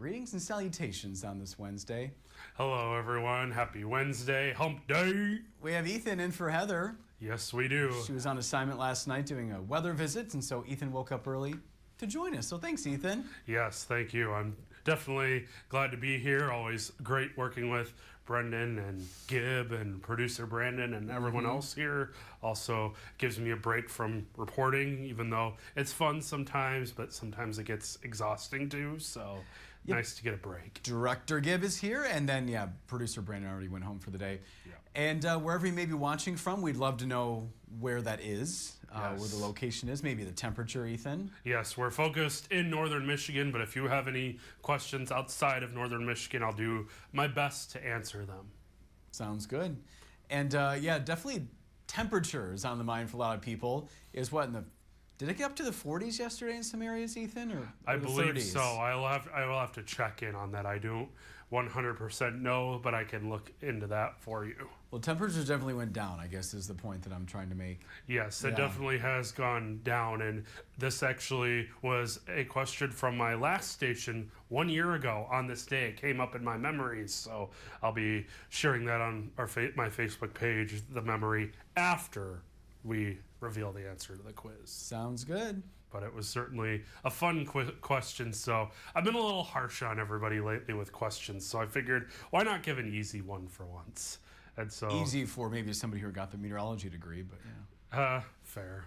Greetings and salutations on this Wednesday. Hello, everyone. Happy Wednesday. Hump Day. We have Ethan in for Heather. Yes, we do. She was on assignment last night doing a weather visit, and so Ethan woke up early to join us. So thanks, Ethan. Yes, thank you. I'm definitely glad to be here. Always great working with Brendan and Gibb and producer Brandon and everyone else here. Also gives me a break from reporting, even though it's fun sometimes, but sometimes it gets exhausting too. So nice to get a break. Director Gibb is here, and then producer Brandon already went home for the day. Yeah. And wherever you may be watching from, we'd love to know where that is, where the location is, maybe the temperature, Ethan. Yes, we're focused in northern Michigan, but if you have any questions outside of northern Michigan, I'll do my best to answer them. Sounds good. And definitely temperature is on the mind for a lot of people. Is what, did it get up to the 40s yesterday in some areas, Ethan? Or I believe 30s? So. I will have to check in on that. I don't 100% know, but I can look into that for you. Well, temperatures definitely went down, I guess, is the point that I'm trying to make. Yes, it definitely has gone down, and this actually was a question from my last station 1 year ago on this day. It came up in my memories, so I'll be sharing that on my Facebook page, the memory, after we reveal the answer to the quiz. Sounds good. But it was certainly a fun question, so I've been a little harsh on everybody lately with questions, so I figured, why not give an easy one for once? And so easy for maybe somebody who got the meteorology degree, but fair.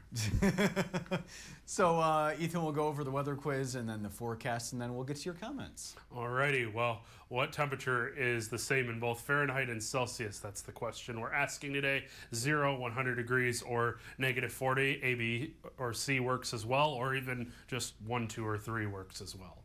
So Ethan will go over the weather quiz and then the forecast, and then we'll get to your comments. Alrighty, well, what temperature is the same in both Fahrenheit and Celsius? That's the question we're asking today. 0, 100 degrees, or -40. A, B, or C works as well, or even just 1, 2, or 3 works as well.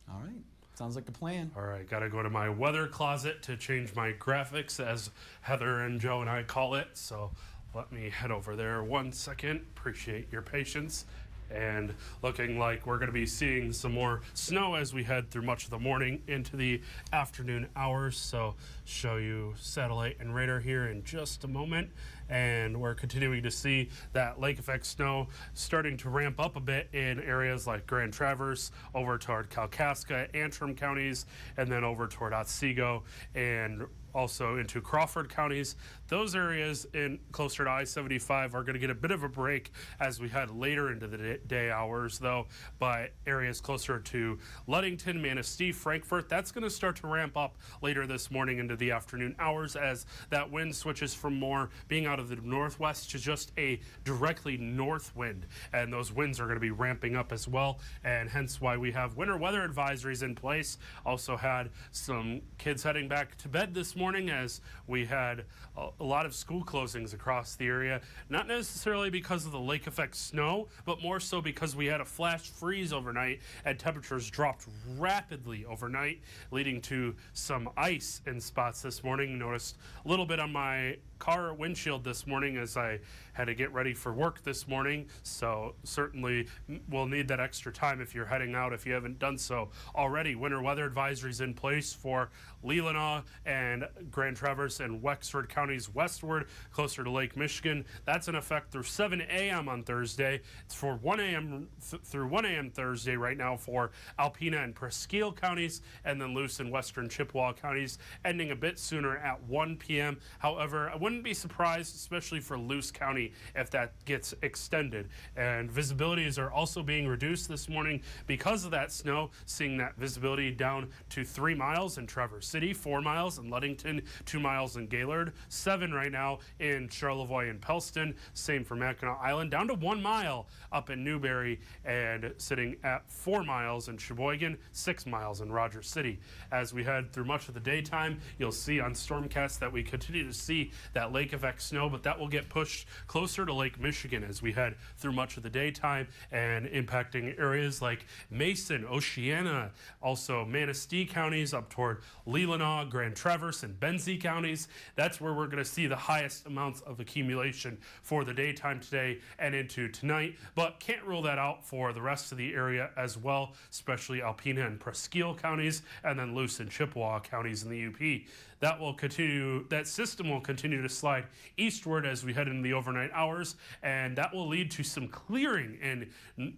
All right. Sounds like the plan. All right, got to go to my weather closet to change my graphics, as Heather and Joe and I call it. So let me head over there 1 second. Appreciate your patience. And looking like we're going to be seeing some more snow as we head through much of the morning into the afternoon hours. So show you satellite and radar here in just a moment. And we're continuing to see that lake effect snow starting to ramp up a bit in areas like Grand Traverse, over toward Kalkaska, Antrim counties, and then over toward Otsego and also into Crawford counties. Those areas in closer to I-75 are going to get a bit of a break as we head later into the day hours, though. But areas closer to Ludington, Manistee, Frankfort, that's going to start to ramp up later this morning into the afternoon hours as that wind switches from more being out of the northwest to just a directly north wind. And those winds are going to be ramping up as well, and hence why we have winter weather advisories in place. Also had some kids heading back to bed this morning as we had a lot of school closings across the area, not necessarily because of the lake effect snow, but more so because we had a flash freeze overnight and temperatures dropped rapidly overnight, leading to some ice in spots this morning. Noticed a little bit on my car windshield this morning as I had to get ready for work this morning, so certainly we'll need that extra time if you're heading out if you haven't done so already. Winter weather advisories in place for Leelanau and Grand Traverse and Wexford counties westward, closer to Lake Michigan. That's in effect through 7 a.m. on Thursday. It's for 1 a.m. through 1 a.m. Thursday right now for Alpena and Presqu'île counties, and then Luce and western Chippewa counties, ending a bit sooner at 1 p.m. However, I wouldn't be surprised, especially for Luce County, if that gets extended. And visibilities are also being reduced this morning because of that snow, seeing that visibility down to 3 miles in Traverse City, 4 miles in Ludington, 2 miles in Gaylord, 7 right now in Charlevoix and Pellston, same for Mackinac Island, down to 1 mile up in Newberry, and sitting at 4 miles in Sheboygan, 6 miles in Rogers City. As we head through much of the daytime, you'll see on Stormcast that we continue to see that lake effect snow, but that will get pushed closer to Lake Michigan as we head through much of the daytime and impacting areas like Mason, Oceana, also Manistee counties up toward Leelanau, Grand Traverse, and Benzie counties. That's where we're going to see the highest amounts of accumulation for the daytime today and into tonight, but can't rule that out for the rest of the area as well, especially Alpena and Presqu'île counties, and then Luce and Chippewa counties in the UP. that system will continue to slide eastward as we head into the overnight hours, and that will lead to some clearing in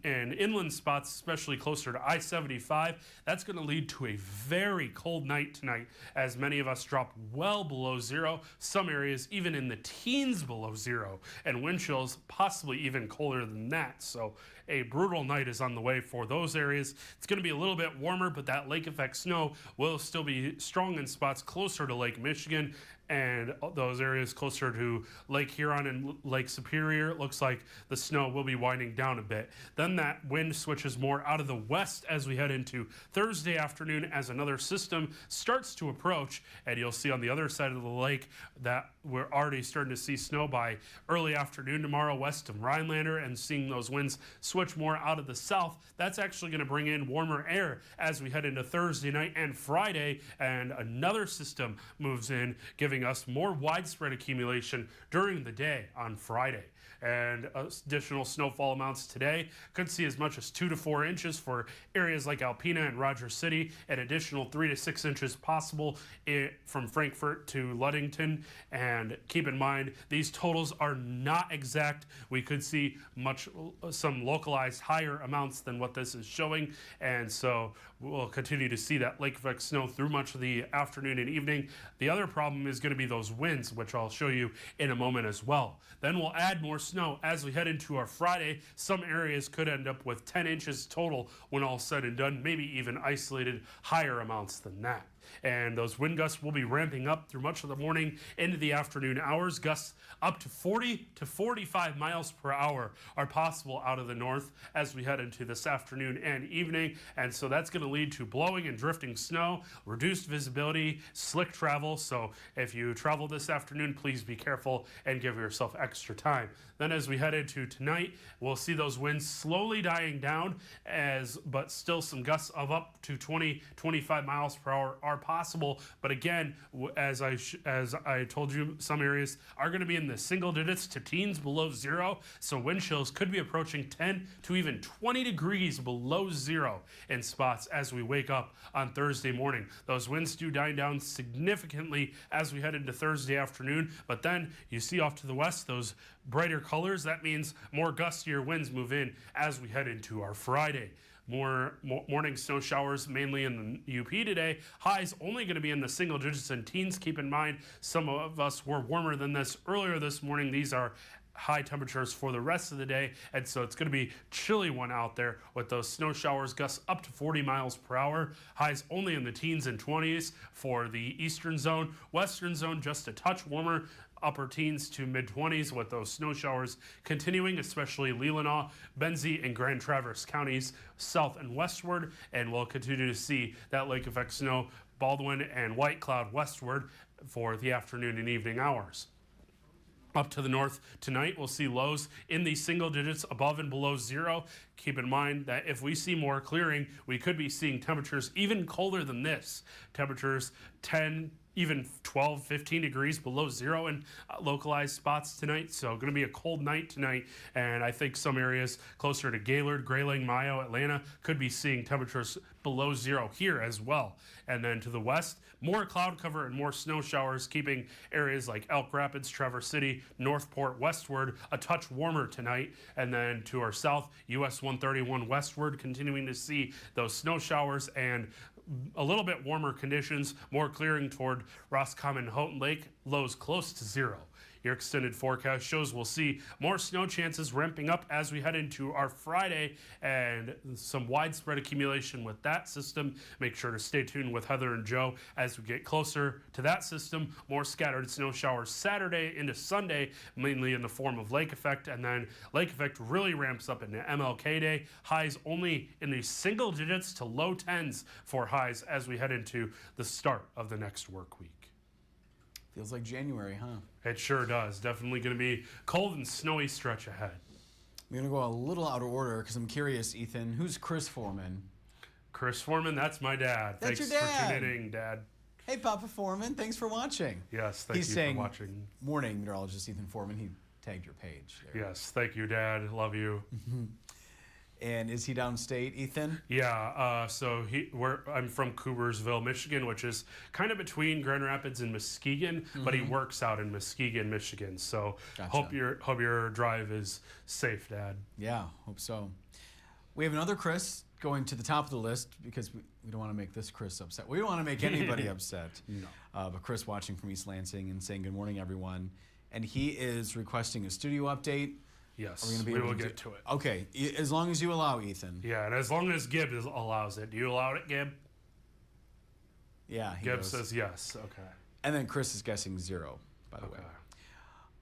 inland spots, especially closer to I-75. That's going to lead to a very cold night tonight, as many of us drop well below zero, some areas even in the teens below zero, and wind chills possibly even colder than that. So a brutal night is on the way for those areas. It's going to be a little bit warmer, but that lake effect snow will still be strong in spots closer to Lake Michigan and those areas closer to Lake Huron and Lake Superior. It looks like the snow will be winding down a bit. Then that wind switches more out of the west as we head into Thursday afternoon as another system starts to approach, and you'll see on the other side of the lake that we're already starting to see snow by early afternoon tomorrow west of Rhinelander, and seeing those winds switch more out of the south. That's actually going to bring in warmer air as we head into Thursday night and Friday, and another system moves in, giving us more widespread accumulation during the day on Friday. And additional snowfall amounts today could see as much as 2 to 4 inches for areas like Alpena and Rogers City, and additional 3 to 6 inches possible from Frankfort to Ludington. And keep in mind, these totals are not exact. We could see some localized higher amounts than what this is showing, and so we'll continue to see that lake effect snow through much of the afternoon and evening. The other problem is going to be those winds, which I'll show you in a moment as well. Then we'll add more snow as we head into our Friday. Some areas could end up with 10 inches total when all said and done, maybe even isolated higher amounts than that. And those wind gusts will be ramping up through much of the morning into the afternoon hours. Gusts up to 40 to 45 miles per hour are possible out of the north as we head into this afternoon and evening. And so that's going to lead to blowing and drifting snow, reduced visibility, slick travel. So if you travel this afternoon, please be careful and give yourself extra time. Then as we head into tonight, we'll see those winds slowly dying down, but still some gusts of up to 20-25 miles per hour are possible. But again, as I told you, some areas are going to be in the single digits to teens below zero. So wind chills could be approaching 10 to even 20 degrees below zero in spots as we wake up on Thursday morning. Those winds do die down significantly as we head into Thursday afternoon. But then you see off to the west those brighter colors. That means more gustier winds move in as we head into our Friday. More morning snow showers, mainly in the UP today. Highs only going to be in the single digits and teens. Keep in mind, some of us were warmer than this earlier this morning. These are high temperatures for the rest of the day, and so it's going to be chilly one out there with those snow showers, gusts up to 40 miles per hour. Highs only in the teens and 20s for the eastern zone. Western zone just a touch warmer, upper teens to mid-20s with those snow showers continuing, especially Leelanau, Benzie, and Grand Traverse counties south and westward. And we'll continue to see that lake effect snow, Baldwin and White Cloud westward for the afternoon and evening hours. Up to the north tonight, we'll see lows in the single digits above and below zero. Keep in mind that if we see more clearing, we could be seeing temperatures even colder than this. Temperatures 10, even 12, 15 degrees below zero in localized spots tonight. So going to be a cold night tonight. And I think some areas closer to Gaylord, Grayling, Mayo, Atlanta could be seeing temperatures below zero here as well. And then to the west, more cloud cover and more snow showers, keeping areas like Elk Rapids, Traverse City, Northport westward a touch warmer tonight. And then to our south, US 131 westward, continuing to see those snow showers and a little bit warmer conditions, more clearing toward Roscommon, Houghton Lake, lows close to zero. Your extended forecast shows we'll see more snow chances ramping up as we head into our Friday, and some widespread accumulation with that system. Make sure to stay tuned with Heather and Joe as we get closer to that system. More scattered snow showers Saturday into Sunday, mainly in the form of lake effect, and then lake effect really ramps up into MLK Day. Highs only in the single digits to low tens for highs as we head into the start of the next work week. Feels like January, huh? It sure does. Definitely going to be cold and snowy stretch ahead. I'm going to go a little out of order because I'm curious, Ethan. Who's Chris Foreman? Chris Foreman, that's my dad. That's Thanks your dad. for tuning in, Dad. Hey, Papa Foreman. Thanks for watching. Yes, thank you for watching. Morning, meteorologist Ethan Foreman. He tagged your page there. Yes, thank you, Dad. Love you. And is he downstate, Ethan? Yeah, so I'm from Coopersville, Michigan, which is kind of between Grand Rapids and Muskegon, but he works out in Muskegon, Michigan. So Gotcha. hope your drive is safe, Dad. Yeah, hope so. We have another Chris going to the top of the list because we don't want to make this Chris upset. We don't want to make anybody upset. No. But Chris watching from East Lansing and saying good morning, everyone. And he is requesting a studio update. Yes, Are we gonna be we able will to get to it. Okay, as long as you allow, Ethan. Yeah, and as long as Gibb allows it. Do you allow it, Gibb? Yeah, he Gibb goes. says yes. Okay. And then Chris is guessing 0, by the way. Okay.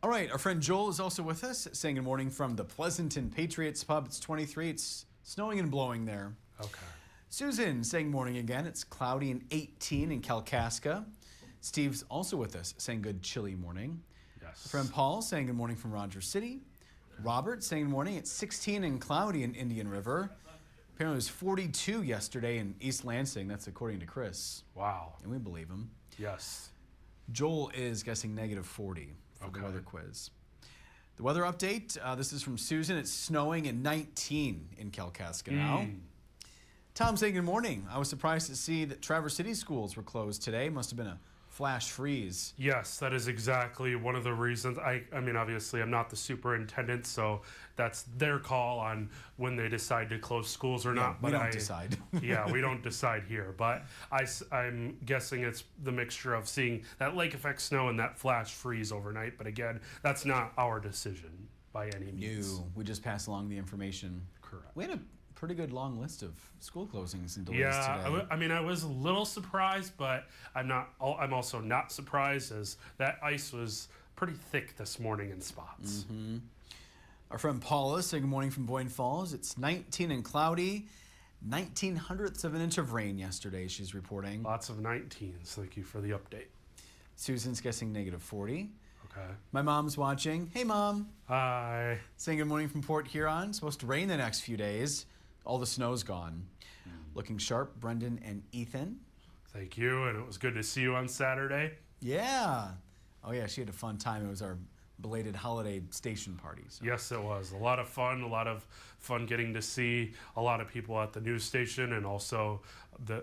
All right, our friend Joel is also with us, saying good morning from the Pleasanton Patriots Pub. It's 23. It's snowing and blowing there. Okay. Susan saying morning again. It's cloudy and 18 in Kalkaska. Steve's also with us, saying good chilly morning. Yes. Our friend Paul saying good morning from Rogers City. Robert saying good morning. It's 16 and cloudy in Indian River. Apparently it was 42 yesterday in East Lansing. That's according to Chris. Wow. And we believe him. Yes. Joel is guessing negative 40 for the weather quiz. The weather update, this is from Susan. It's snowing and 19 in Kalkaska now. Tom saying good morning. I was surprised to see that Traverse City schools were closed today. Must have been a flash freeze. Yes, that is exactly one of the reasons. I mean, obviously, I'm not the superintendent, so that's their call on when they decide to close schools or not. We don't decide. Yeah, we don't decide here. But I'm guessing it's the mixture of seeing that lake effect snow and that flash freeze overnight. But again, that's not our decision by any means. No, we just pass along the information. Correct. We had a pretty good long list of school closings and delays today. I mean, I was a little surprised, but I'm also not surprised as that ice was pretty thick this morning in spots. Our friend Paula saying good morning from Boyne Falls. It's 19 and cloudy. 19/100ths of an inch of rain yesterday, she's reporting. Lots of 19s. Thank you for the update. Susan's guessing negative 40. Okay. My mom's watching. Hey, Mom. Hi. Saying good morning from Port Huron. Supposed to rain the next few days. All the snow's gone. Looking sharp, Brendan and Ethan. Thank you, and it was good to see you on Saturday. Yeah. Oh, yeah, she had a fun time. It was our belated holiday station party. So. Yes, it was. A lot of fun getting to see a lot of people at the news station and also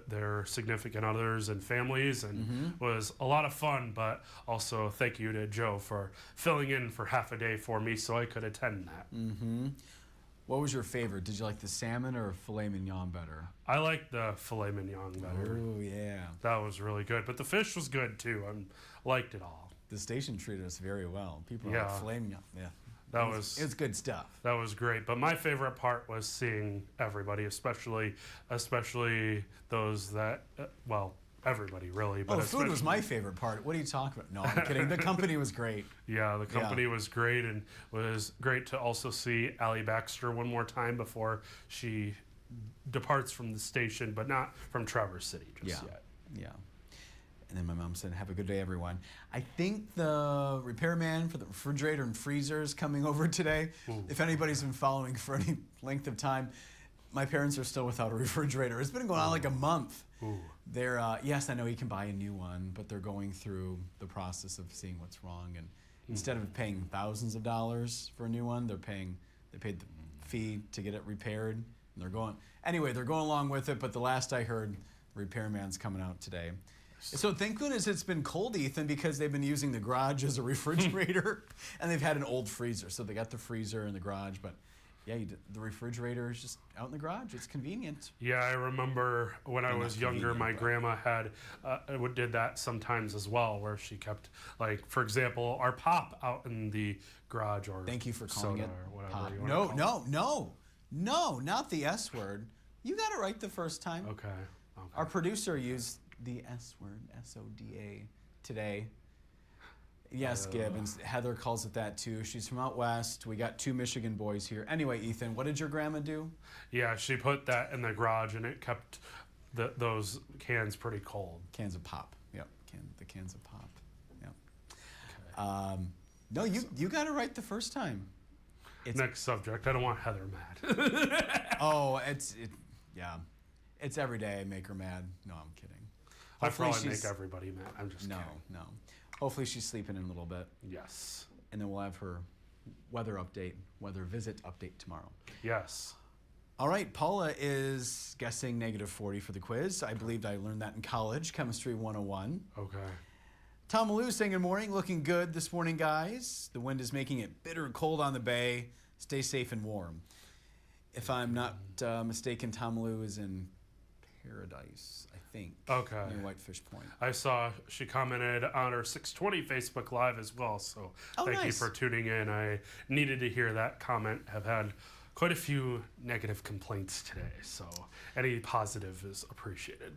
their significant others and families, and was a lot of fun, but also thank you to Joe for filling in for half a day for me so I could attend that. What was your favorite? Did you like the salmon or filet mignon better? I liked the filet mignon better. Oh, yeah. That was really good, but the fish was good too. I liked it all. The station treated us very well. People Yeah. like filet mignon. Yeah. It was good stuff. That was great, but my favorite part was seeing everybody, especially those that everybody really. But food was my favorite part. What are you talking about? No, I'm kidding. The company was great. Yeah, the company was great, and was great to also see Allie Baxter one more time before she departs from the station, but not from Traverse City just yet. Yeah. And then my mom said, have a good day, everyone. I think the repairman for the refrigerator and freezer is coming over today. Ooh. If anybody's been following for any length of time, my parents are still without a refrigerator. It's been going on like a month. Ooh. They're, yes, I know you can buy a new one, but they're going through the process of seeing what's wrong. And instead of paying thousands of dollars for a new one, they paid the fee to get it repaired. And they're going along with it, but the last I heard, the repairman's coming out today. So thank goodness it's been cold, Ethan, because they've been using the garage as a refrigerator, and they've had an old freezer. So they got the freezer in the garage, but yeah, the refrigerator is just out in the garage. It's convenient. Yeah, I remember when I was younger, my grandma did that sometimes as well, where she kept, like, for example, our pop out in the garage, or thank you for calling it or whatever pop. You want to call it. No, not the S word. You got it right the first time. Okay. Our producer used the S word, S-O-D-A, today. Yes, Gibb, and Heather calls it that too. She's from out west. We got 2 Michigan boys here. Anyway, Ethan, what did your grandma do? Yeah, she put that in the garage, and it kept those cans pretty cold. Cans of pop. Yep, the cans of pop. Yep. Okay. No, you got it right the first time. Next subject. I don't want Heather mad. Oh, yeah. It's every day I make her mad. No, I'm kidding. I probably make everybody mad. I'm just kidding. No. Hopefully she's sleeping in a little bit. Yes. And then we'll have her weather visit update tomorrow. Yes. All right, Paula is guessing -40 for the quiz. I believed I learned that in college, Chemistry 101. Okay. Tom Malou saying good morning, looking good this morning, guys. The wind is making it bitter cold on the bay. Stay safe and warm. If I'm not mistaken, Tom Malou is in Paradise, I think. Okay. Near Whitefish Point. I saw she commented on our 620 Facebook Live as well, so thank you nice. for tuning in. I needed to hear that comment. Have had quite a few negative complaints today, so any positive is appreciated.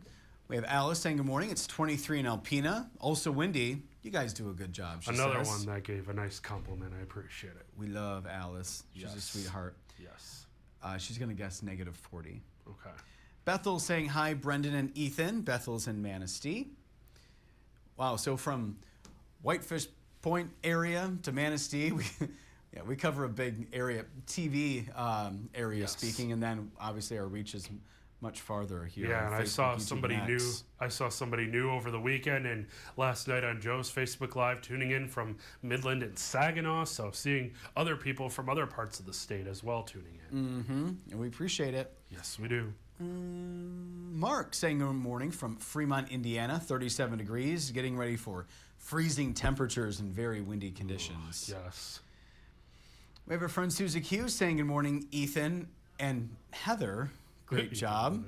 We have Alice saying good morning. It's 23 in Alpena. Also windy. You guys do a good job, she Another says. one that gave a nice compliment. I appreciate it. We love Alice. She's a Yes. sweetheart. Yes. She's going to guess -40. Okay. Bethel saying hi, Brendan and Ethan. Bethel's in Manistee. Wow, so from Whitefish Point area to Manistee, we cover a big area, TV area Yes. speaking, and then obviously our reach is much farther here. Yeah, on and I Facebook, saw YouTube, somebody and new. X. I saw somebody new over the weekend and last night on Joe's Facebook Live, tuning in from Midland and Saginaw. So seeing other people from other parts of the state as well tuning in. Mm-hmm, and we appreciate it. Yes, we do. Mark saying good morning from Fremont, Indiana, 37 degrees, getting ready for freezing temperatures and very windy conditions. Yes. We have our friend Susie Q saying good morning, Ethan and Heather. Great job.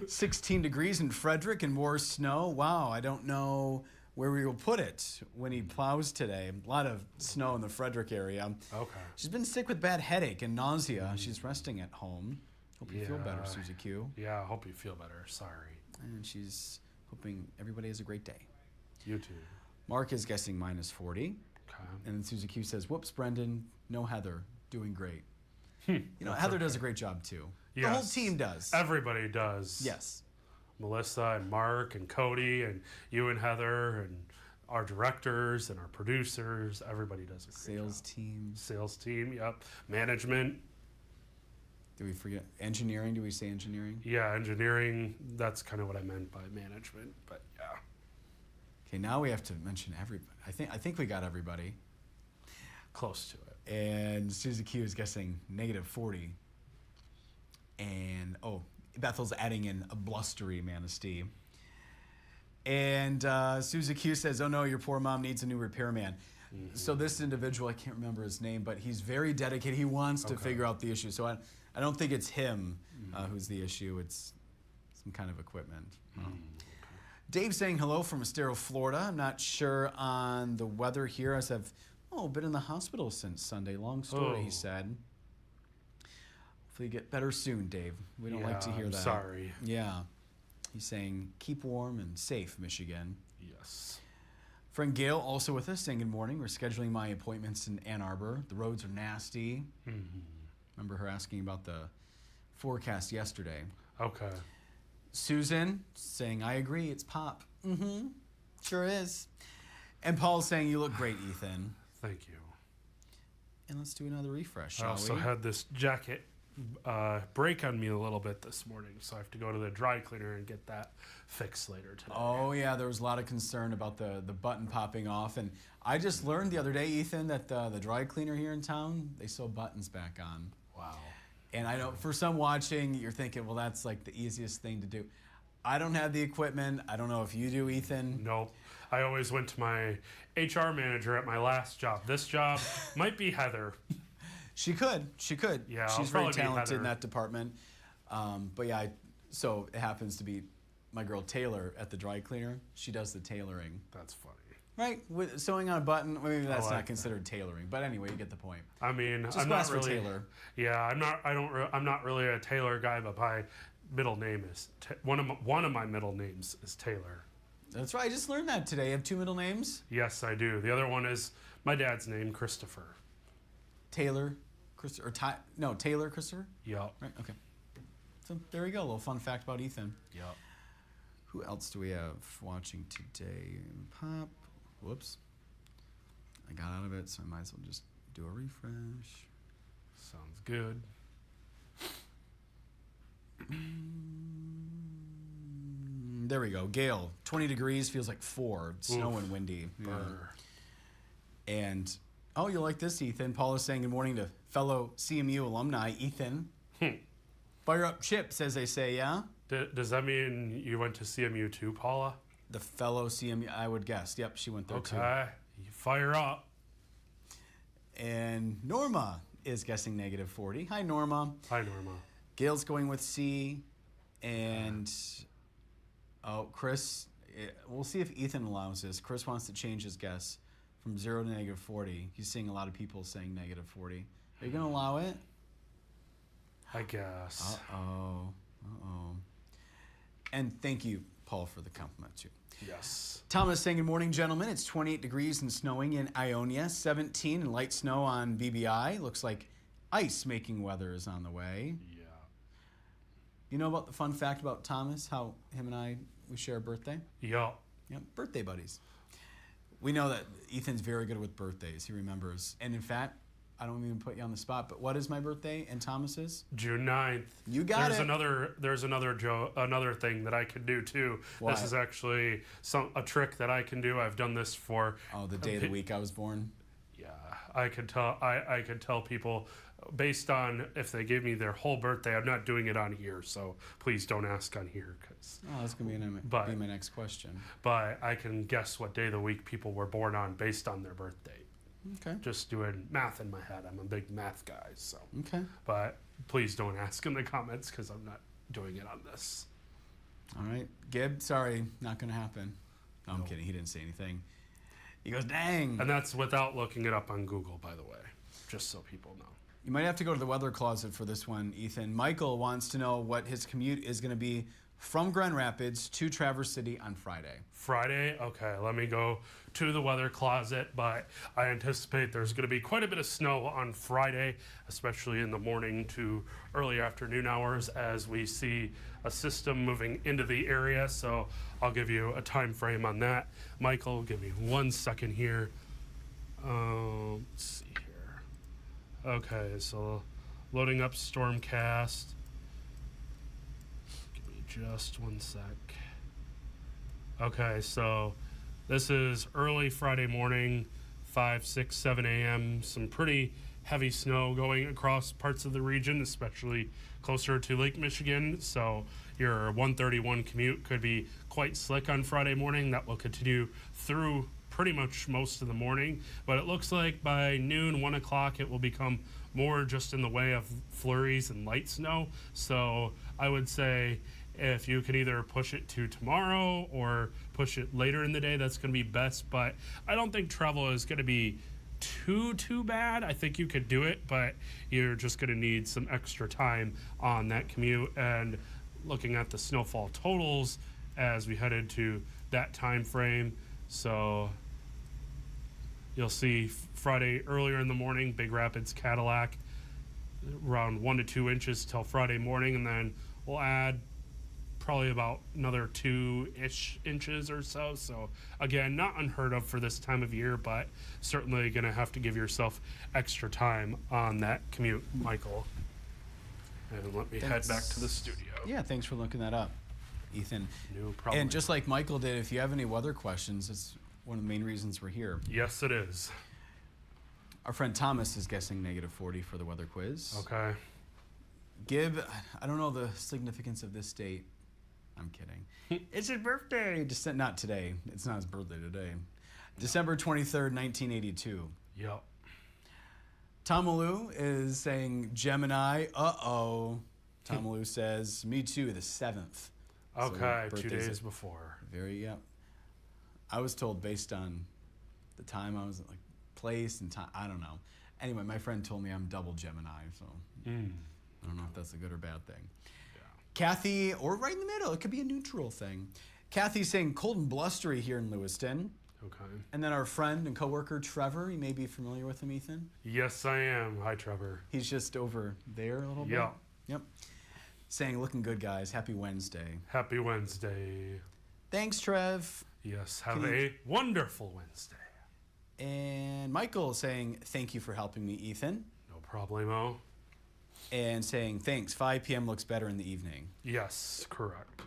16 degrees in Frederick and more snow. Wow, I don't know where we will put it when he plows today. A lot of snow in the Frederick area. Okay. She's been sick with bad headache and nausea. She's resting at home. Hope you feel better, Susie Q. Yeah, I hope you feel better. Sorry. And she's hoping everybody has a great day. You too. Mark is guessing -40. Okay. And then Susie Q says, whoops, Brendan, no Heather, doing great. You know, Heather does a great job too. The whole Yes. team does. Everybody does. Yes. Melissa and Mark and Cody and you and Heather and our directors and our producers. Everybody does a great Sales job. team. Sales team, yep. Management, Did we forget engineering? Do we say engineering? yeah. Engineering, that's kind of what I meant by management, but yeah. Okay, now we have to mention everybody. I think we got everybody. Close to it. And Susie Q is guessing -40. And Bethel's adding in a blustery Manistee. And Susie Q says, "Oh no, your poor mom needs a new repairman." So this individual, I can't remember his name, but he's very dedicated. He wants to figure out the issue. So I don't think it's him who's the issue. It's some kind of equipment. Dave saying hello from Estero, Florida. I'm not sure on the weather here, as I've been in the hospital since Sunday. Long story, he said. Hopefully you get better soon, Dave. We don't like to hear I'm that. sorry. Yeah. He's saying, keep warm and safe, Michigan. Yes. Friend Gail also with us saying good morning. We're scheduling my appointments in Ann Arbor. The roads are nasty. Remember her asking about the forecast yesterday. Okay. Susan saying, I agree, it's pop. Sure is. And Paul saying, you look great, Ethan. Thank you. And let's do another refresh, I shall also we? had this jacket break on me a little bit this morning, so I have to go to the dry cleaner and get that fixed later today. Oh, yeah, there was a lot of concern about the button popping off. And I just learned the other day, Ethan, that the dry cleaner here in town, they sew buttons back on. Wow. And I know for some watching, you're thinking, well, that's like the easiest thing to do. I don't have the equipment. I don't know if you do, Ethan. Nope. I always went to my HR manager at my last job. This job might be Heather. She could. Yeah, she's I'll very probably be talented in Heather. that department. But yeah, so it happens to be my girl Taylor at the dry cleaner. She does the tailoring. That's funny. Right, with sewing on a button. Maybe that's like not that. considered tailoring, but anyway, you get the point. I mean, Just I'm go not ask for really. Taylor. Yeah, I'm not really a Taylor guy, but my middle name is one of my middle names is Taylor. That's right. I just learned that today. You have two middle names, Yes, I do. The other one is my dad's name, Christopher. Taylor, Christopher, or Taylor Christopher. Yup. Right. Okay. So there we go. A little fun fact about Ethan. Yup. Who else do we have watching today? Pop. Whoops. I got out of it, so I might as well just do a refresh. Sounds good. There we go. Gale, 20 degrees, feels like 4. Snow and windy. Brr. And, you'll like this, Ethan. Paul is saying good morning to fellow CMU alumni, Ethan. But Fire up chips, as they say, yeah? Does that mean you went to CMU too, Paula? The fellow CMU, I would guess. Yep, she went there too. Okay, you fire up. And Norma is guessing -40. Hi, Norma. Hi, Norma. Gail's going with C. And, Chris, we'll see if Ethan allows this. Chris wants to change his guess from 0 to -40. He's seeing a lot of people saying -40. Are you going to allow it? I guess. Uh-oh. And thank you, Paul, for the compliment, too. Yes. Thomas saying, good morning, gentlemen. It's 28 degrees and snowing in Ionia, 17 and light snow on BBI. Looks like ice-making weather is on the way. Yeah. You know about the fun fact about Thomas, how him and I, we share a birthday? Yeah. Yep, birthday buddies. We know that Ethan's very good with birthdays. He remembers. And in fact, I don't even put you on the spot, but what is my birthday and Thomas's? June 9th. You got there's it. There's another thing that I could do too. What? This is actually a trick that I can do. I've done this for. Oh, the day of the week I was born? Yeah, I could tell people based on if they gave me their whole birthday. I'm not doing it on here, so please don't ask on here. Oh, that's going to be my next question. But I can guess what day of the week people were born on based on their birthday. Okay. Just doing math in my head. I'm a big math guy, so. Okay. But please don't ask in the comments because I'm not doing it on this. All right. Gib, sorry, not going to happen. No, I'm kidding. He didn't say anything. He goes, dang. And that's without looking it up on Google, by the way, just so people know. You might have to go to the weather closet for this one, Ethan. Michael wants to know what his commute is going to be from Grand Rapids to Traverse City on Friday. Friday? Okay, let me go to the weather closet, but I anticipate there's going to be quite a bit of snow on Friday, especially in the morning to early afternoon hours as we see a system moving into the area, so I'll give you a time frame on that. Michael, give me 1 second here. Let's see here. Okay, so loading up Stormcast. Just 1 sec. Okay, so this is early Friday morning, 5, 6, 7 a.m. Some pretty heavy snow going across parts of the region, especially closer to Lake Michigan. So your 131 commute could be quite slick on Friday morning. That will continue through pretty much most of the morning. But it looks like by noon, 1 o'clock, it will become more just in the way of flurries and light snow. So I would say if you can either push it to tomorrow or push it later in the day, that's going to be best. But I don't think travel is going to be too bad. I think you could do it, but you're just going to need some extra time on that commute. And looking at the snowfall totals as we head into that time frame. So you'll see Friday earlier in the morning, Big Rapids, Cadillac, around 1 to 2 inches till Friday morning, and then we'll add probably about another 2-ish inches or so. So again, not unheard of for this time of year, but certainly going to have to give yourself extra time on that commute, Michael. And let me head back to the studio. Yeah, thanks for looking that up, Ethan. No problem. And just like Michael did, if you have any weather questions, it's one of the main reasons we're here. Yes, it is. Our friend Thomas is guessing -40 for the weather quiz. Okay. Gib, I don't know the significance of this date. I'm kidding. It's his birthday. Not today. It's not his birthday today. December 23rd, 1982. Yep. Tomaloo is saying Gemini. Uh-oh. Tomaloo says, me too, the 7th. Okay, So 2 days before. Yep. I was told based on the time I was, like, place and time. I don't know. Anyway, my friend told me I'm double Gemini, so I don't know if that's a good or bad thing. Kathy, or right in the middle, it could be a neutral thing. Kathy's saying cold and blustery here in Lewiston. Okay. And then our friend and coworker Trevor, you may be familiar with him, Ethan. Yes, I am. Hi, Trevor. He's just over there a little bit. Yeah. Yep. Saying, looking good, guys. Happy Wednesday. Happy Wednesday. Thanks, Trev. Yes, have a wonderful Wednesday. And Michael saying, thank you for helping me, Ethan. No problemo. And saying, thanks, 5 p.m. looks better in the evening. Yes, correct.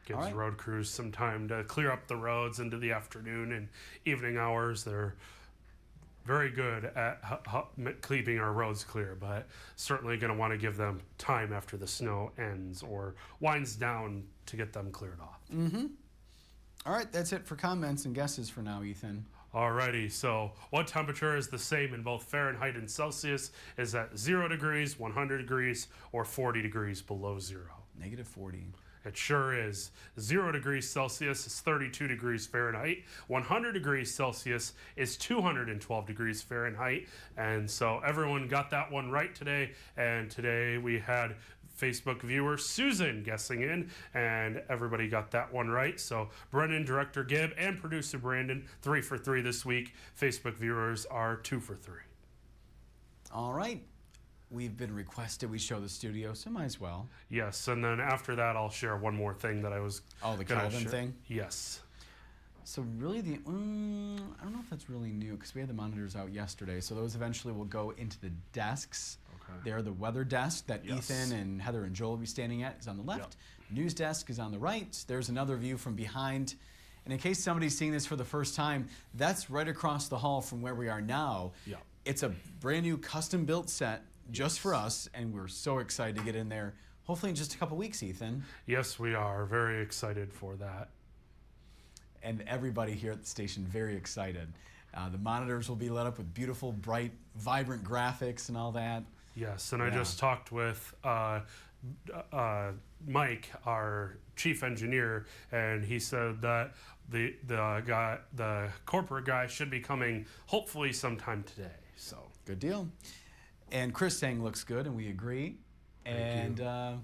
Gives right. road crews some time to clear up the roads into the afternoon and evening hours. They're very good at keeping our roads clear, but certainly going to want to give them time after the snow ends or winds down to get them cleared off. All right, that's it for comments and guesses for now, Ethan. Alrighty, so what temperature is the same in both Fahrenheit and Celsius? Is that 0 degrees, 100 degrees, or 40 degrees below zero? -40. It sure is. 0 degrees Celsius is 32 degrees Fahrenheit. 100 degrees Celsius is 212 degrees Fahrenheit. And so everyone got that one right today. And today we had Facebook viewer Susan guessing in, and everybody got that one right. So Brennan, director Gibb, and producer Brandon, 3 for 3 this week. Facebook viewers are 2 for 3. All right. We've been requested we show the studio, so might as well. Yes, and then after that, I'll share one more thing that I was. Oh, the Kelvin thing? Yes. So really I don't know if that's really new because we had the monitors out yesterday. So those eventually will go into the desks. Okay. They're the weather desk that Yes. Ethan and Heather and Joel will be standing at is on the left. News desk is on the right. There's another view from behind. And in case somebody's seeing this for the first time, that's right across the hall from where we are now. Yep. It's a brand new custom built set just for us, and we're so excited to get in there. Hopefully in just a couple weeks, Ethan. Yes, we are very excited for that. And everybody here at the station very excited. The monitors will be lit up with beautiful, bright, vibrant graphics and all that. Yes, and I just talked with Mike, our chief engineer, and he said that the corporate guy should be coming hopefully sometime today. So Good deal. And Chris saying looks good, and we agree. Thank you.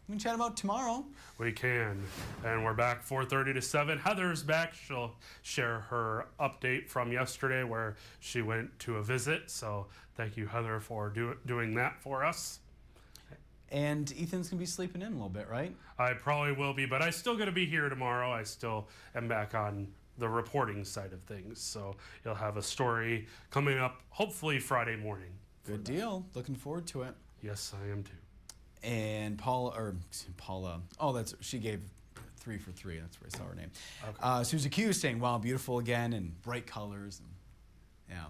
We can chat about tomorrow. We can. And we're back 4:30 to 7. Heather's back. She'll share her update from yesterday where she went to a visit. So thank you, Heather, for doing that for us. And Ethan's going to be sleeping in a little bit, right? I probably will be, but I still going to be here tomorrow. I still am back on the reporting side of things. So you'll have a story coming up hopefully Friday morning. Good deal. Looking forward to it. Yes, I am too. And Paula, she gave 3 for 3. That's where I saw her name. Okay. Susie Q saying, wow, beautiful again, and bright colors. And yeah,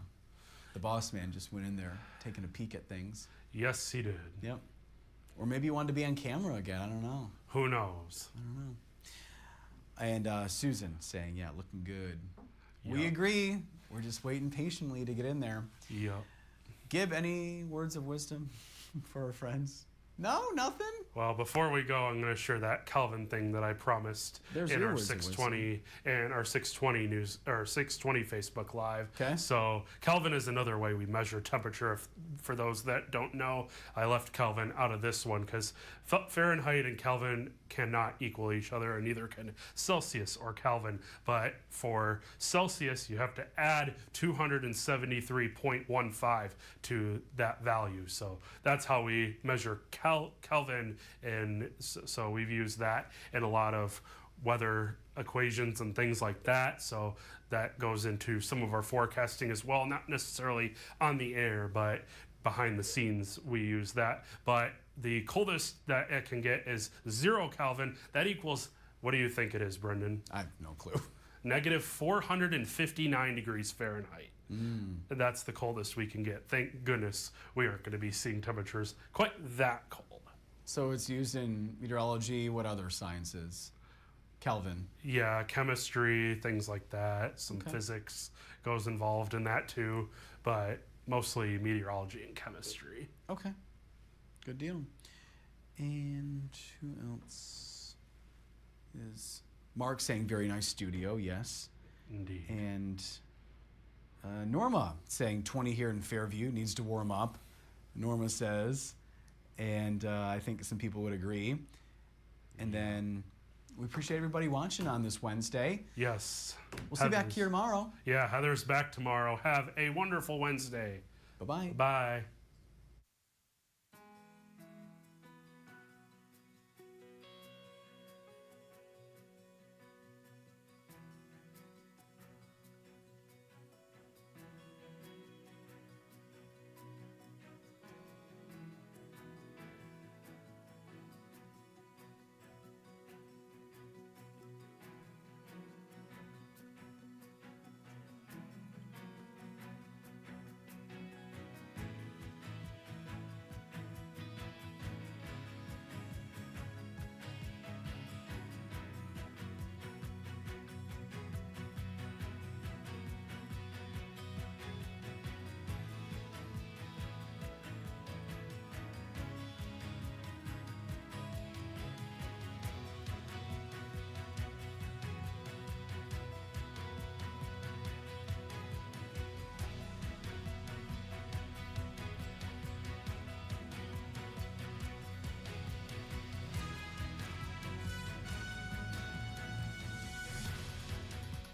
the boss man just went in there taking a peek at things. Yes, he did. Yep. Or maybe he wanted to be on camera again. I don't know. Who knows? I don't know. And Susan saying, yeah, looking good. Yep. We agree. We're just waiting patiently to get in there. Yep. Gib, any words of wisdom for our friends? No, nothing? Well, before we go, I'm going to share that Kelvin thing that I promised There's in your our words of 620 and our 620 news or 620 Facebook Live. Okay. So Kelvin is another way we measure temperature. For those that don't know, I left Kelvin out of this one because Fahrenheit and Kelvin cannot equal each other, and neither can Celsius or Kelvin. But for Celsius, you have to add 273.15 to that value. So that's how we measure Kelvin, and so we've used that in a lot of weather equations and things like that. So that goes into some of our forecasting as well, not necessarily on the air, but behind the scenes we use that. But the coldest that it can get is 0 Kelvin. That equals, what do you think it is, Brendan? I have no clue. Negative 459 degrees Fahrenheit. That's the coldest we can get. Thank goodness we aren't going to be seeing temperatures quite that cold. So it's used in meteorology. What other sciences? Kelvin. Yeah, chemistry, things like that. Some Okay. physics goes involved in that too, but mostly meteorology and chemistry. Okay. Good deal. And who else is Mark saying very nice studio? Yes. Indeed. And Norma saying 20 here in Fairview needs to warm up. Norma says, and I think some people would agree. And then we appreciate everybody watching on this Wednesday. Yes. We'll see you back here tomorrow. Yeah, Heather's back tomorrow. Have a wonderful Wednesday. Bye-bye. Bye.